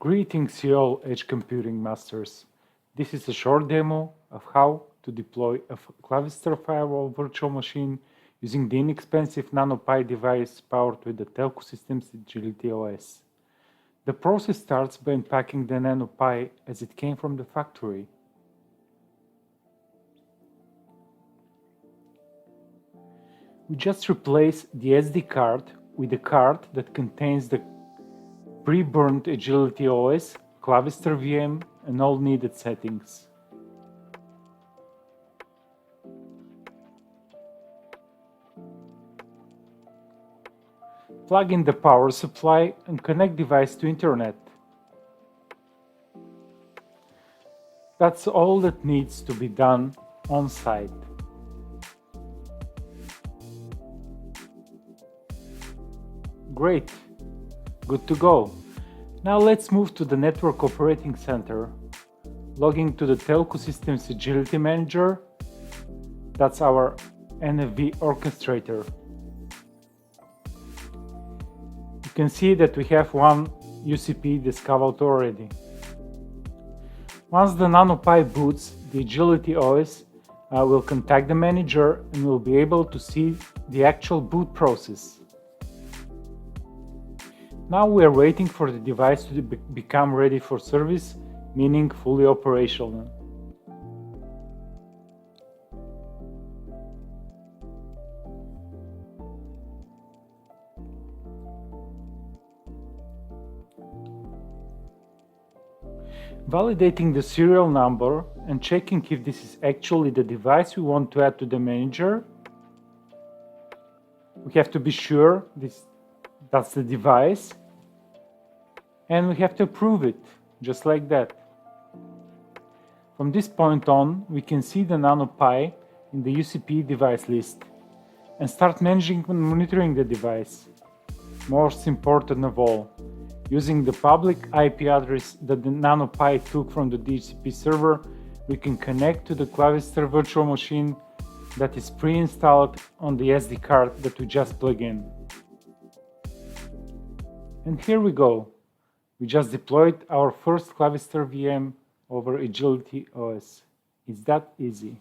Greetings you all Edge Computing Masters. This is a short demo of how to deploy a Clavister firewall virtual machine using the inexpensive Nano Pi device powered with the Telco Systems Edgility OS. The process starts by unpacking the Nano Pi as it came from the factory. We just replace the SD card with a card that contains the pre-burned Edgility OS, Clavister VM, and all needed settings. Plug in the power supply and connect device to internet. That's all that needs to be done on site. Great, good to go. Now let's move to the Network Operating Center. Logging to the Telco Systems Edgility Manager. That's our NFV orchestrator. You can see that we have one UCP discovered already. Once the Nano Pi boots, the Edgility OS will contact the manager and will be able to see the actual boot process. Now we are waiting for the device to become ready for service, meaning fully operational. Validating the serial number and checking if this is actually the device we want to add to the manager. We have to be sure that's the device, and we have to approve it, just like that. From this point on, we can see the Nano Pi in the UCP device list and start managing and monitoring the device. Most important of all, using the public IP address that the Nano Pi took from the DHCP server, we can connect to the Clavister virtual machine that is pre-installed on the SD card that we just plug in. And here we go. We just deployed our first Clavister VM over Edgility OS. It's that easy.